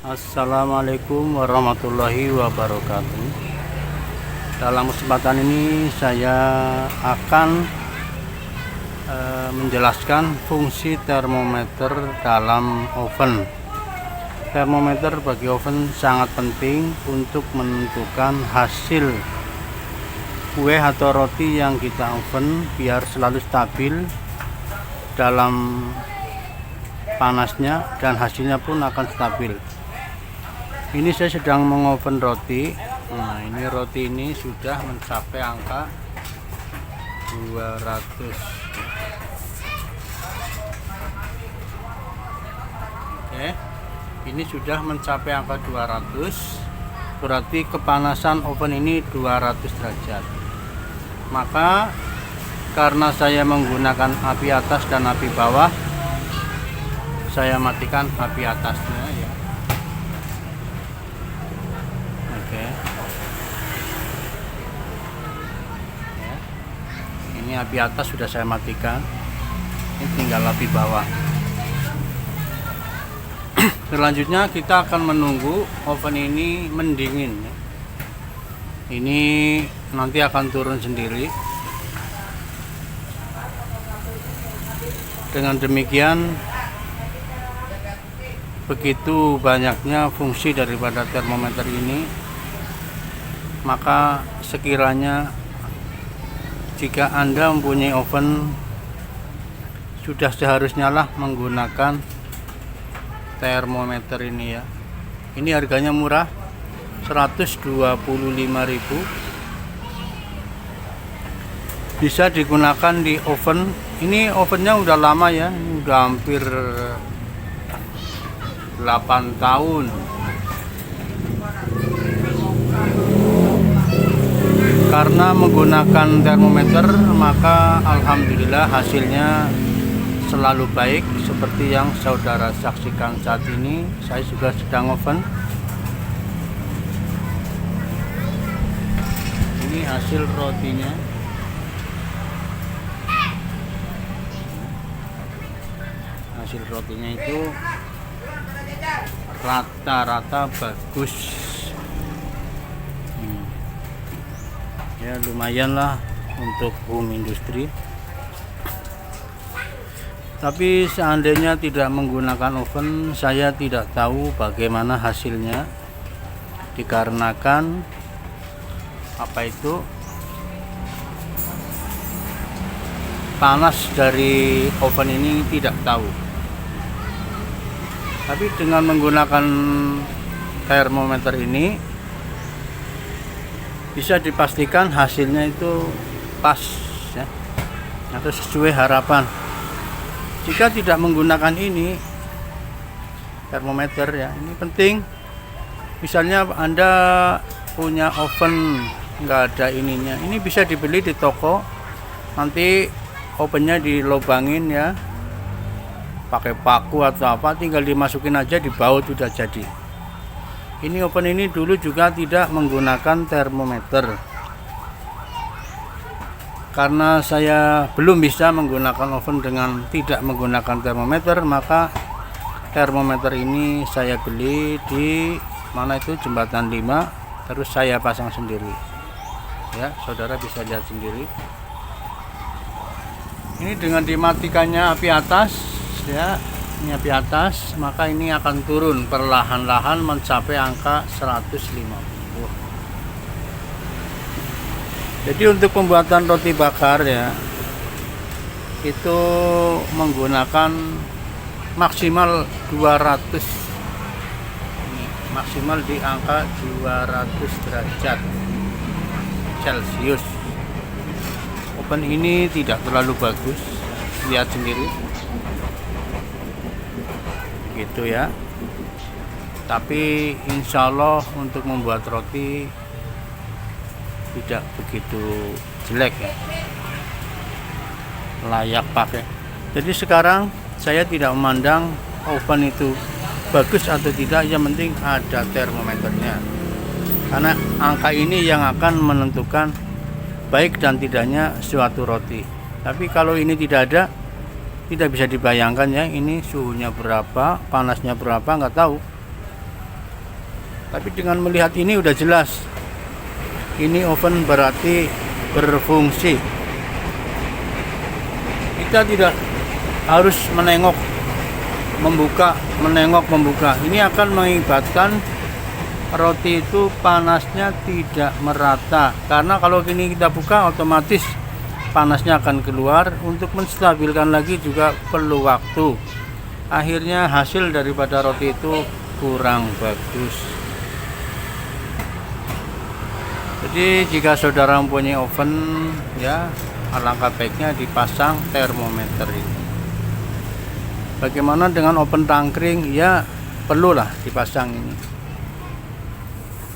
Assalamualaikum warahmatullahi wabarakatuh. Dalam kesempatan ini saya akan menjelaskan fungsi termometer dalam oven. Termometer bagi oven sangat penting untuk menentukan hasil kue atau roti yang kita oven biar selalu stabil dalam panasnya dan hasilnya pun akan stabil. Ini saya sedang mengoven roti. Nah, ini roti ini sudah mencapai angka 200. Oke. Ini sudah mencapai angka 200. Berarti kepanasan oven ini 200 derajat. Maka karena saya menggunakan api atas dan api bawah, saya matikan api atasnya ya. Oke. Ya. Ini api atas sudah saya matikan. Ini tinggal api bawah. Selanjutnya kita akan menunggu oven ini mendingin. Ini nanti akan turun sendiri. Dengan demikian, begitu banyaknya fungsi daripada termometer ini, maka sekiranya jika Anda mempunyai oven, sudah seharusnya lah menggunakan termometer ini ya. Ini harganya murah, 125.000. Bisa digunakan di oven. Ini ovennya udah lama ya, udah hampir 8 tahun. Karena menggunakan termometer, maka alhamdulillah hasilnya selalu baik. Seperti yang saudara saksikan saat ini, saya juga sedang oven. Ini hasil rotinya. Hasil rotinya itu rata-rata bagus. Ya lumayan lah untuk home industri. Tapi seandainya tidak menggunakan oven, saya tidak tahu bagaimana hasilnya. Dikarenakan panas dari oven ini tidak tahu. Tapi dengan menggunakan termometer ini bisa dipastikan hasilnya itu pas ya, atau sesuai harapan. Jika tidak menggunakan ini termometer ya, ini penting. Misalnya Anda punya oven nggak ada ininya, ini bisa dibeli di toko. Nanti ovennya dilobangin ya, pakai paku atau apa, tinggal dimasukin aja, dibaut sudah jadi. Ini oven ini dulu juga tidak menggunakan termometer. Karena saya belum bisa menggunakan oven dengan tidak menggunakan termometer, maka termometer ini saya beli di mana itu Jembatan 5, terus saya pasang sendiri. Ya, saudara bisa lihat sendiri. Ini dengan dimatikannya api atas ya, ini api atas, maka ini akan turun perlahan-lahan mencapai angka 150. Jadi untuk pembuatan roti bakar ya, itu menggunakan maksimal 200. Ini maksimal di angka 200 derajat Celcius. Oven ini tidak terlalu bagus, lihat sendiri. Gitu ya. Tapi insya Allah untuk membuat roti tidak begitu jelek ya, layak pakai. Jadi sekarang saya tidak memandang oven itu bagus atau tidak, yang penting ada termometernya, karena angka ini yang akan menentukan baik dan tidaknya suatu roti. Tapi kalau ini tidak ada, tidak bisa dibayangkan ya, ini suhunya berapa, panasnya berapa, nggak tahu. Tapi dengan melihat ini udah jelas, ini oven berarti berfungsi. Kita tidak harus menengok membuka. Ini akan mengakibatkan roti itu panasnya tidak merata, karena kalau gini kita buka otomatis panasnya akan keluar. Untuk menstabilkan lagi juga perlu waktu, akhirnya hasil daripada roti itu kurang bagus. Jadi jika saudara mempunyai oven, ya alangkah baiknya dipasang termometer ini. Bagaimana dengan oven tangkring? Ya perlulah dipasang ini.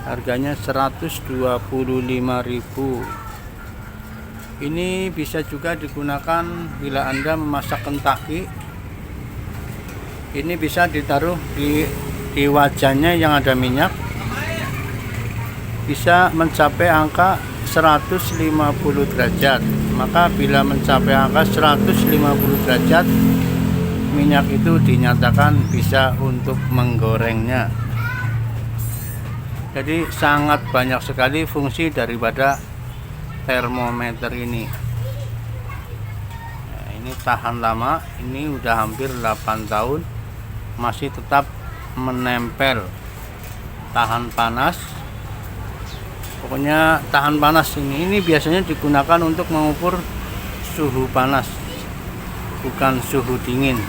Harganya 125.000. Ini bisa juga digunakan bila Anda memasak kentaki. Ini bisa ditaruh di wajannya yang ada minyak, bisa mencapai angka 150 derajat. Maka bila mencapai angka 150 derajat, minyak itu dinyatakan bisa untuk menggorengnya. Jadi sangat banyak sekali fungsi daripada termometer ini. Nah, ini tahan lama, ini udah hampir 8 tahun masih tetap menempel, tahan panas. Pokoknya tahan panas ini biasanya digunakan untuk mengukur suhu panas, bukan suhu dingin.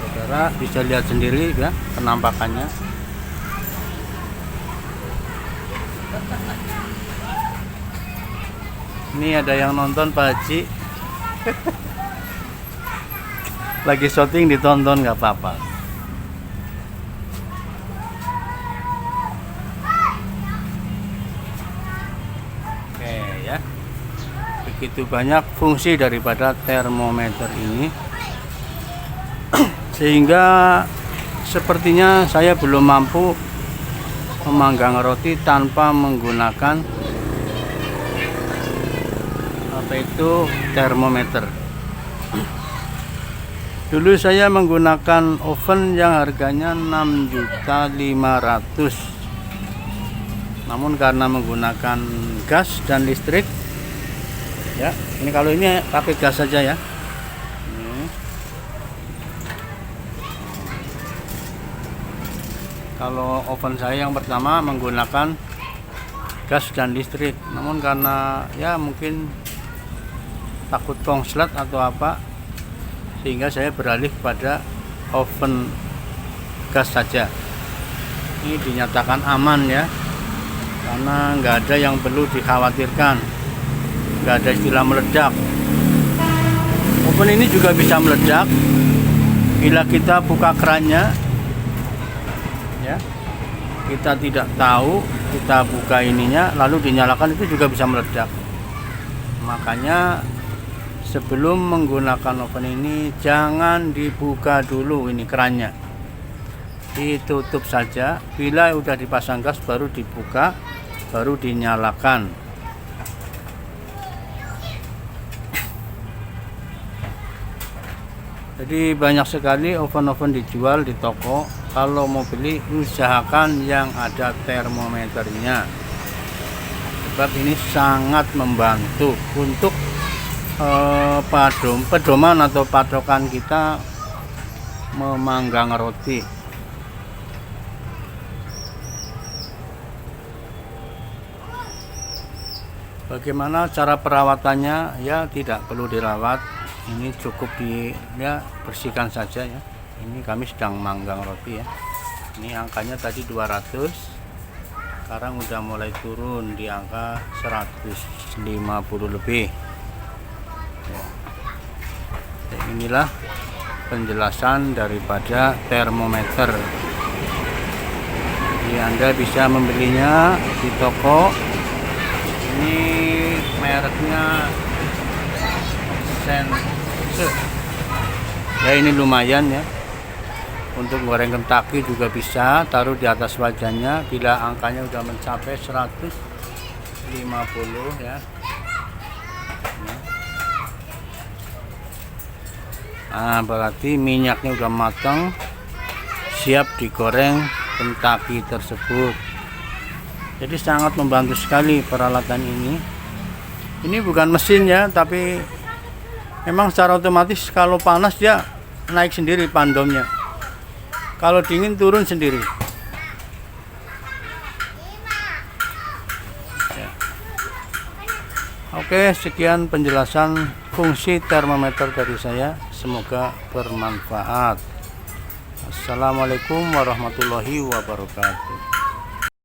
Saudara bisa lihat sendiri ya penampakannya. Ini ada yang nonton Pak Haji. Lagi syuting ditonton nggak apa-apa. Oke ya. Begitu banyak fungsi daripada termometer ini. Sehingga sepertinya saya belum mampu memanggang roti tanpa menggunakan apa itu termometer. Dulu saya menggunakan oven yang harganya 6.500.000. Namun karena menggunakan gas dan listrik, ya ini kalau ini pakai gas saja ya. Kalau oven saya yang pertama menggunakan gas dan listrik, namun karena ya mungkin takut konslet atau apa, sehingga saya beralih kepada oven gas saja. Ini dinyatakan aman ya, karena nggak ada yang perlu dikhawatirkan, nggak ada istilah meledak. Oven ini juga bisa meledak bila kita buka kerannya. Ya, kita tidak tahu, kita buka ininya lalu dinyalakan, itu juga bisa meledak. Makanya sebelum menggunakan oven ini jangan dibuka dulu ini kerannya, ditutup saja. Bila udah dipasang gas baru dibuka, baru dinyalakan. Jadi banyak sekali oven-oven dijual di toko. Kalau mau beli usahakan yang ada termometernya, sebab ini sangat membantu untuk pedoman atau patokan kita memanggang roti. Bagaimana cara perawatannya? Ya tidak perlu dirawat, ini cukup bersihkan saja ya. Ini kami sedang manggang roti ya. Ini angkanya tadi 200, sekarang udah mulai turun di angka 150 lebih ya. Inilah penjelasan daripada termometer. Jadi Anda bisa membelinya di toko. Ini mereknya Sense ya, ini lumayan ya. Untuk goreng kentaki juga bisa, taruh di atas wajannya bila angkanya udah mencapai 150 ya. Nah, berarti minyaknya udah matang, siap digoreng pentaki tersebut. Jadi sangat membantu sekali peralatan ini. Ini bukan mesin ya, tapi memang secara otomatis kalau panas dia naik sendiri pandomnya, kalau dingin turun sendiri ya. Oke, sekian penjelasan fungsi termometer dari saya, semoga bermanfaat. Assalamualaikum warahmatullahi wabarakatuh.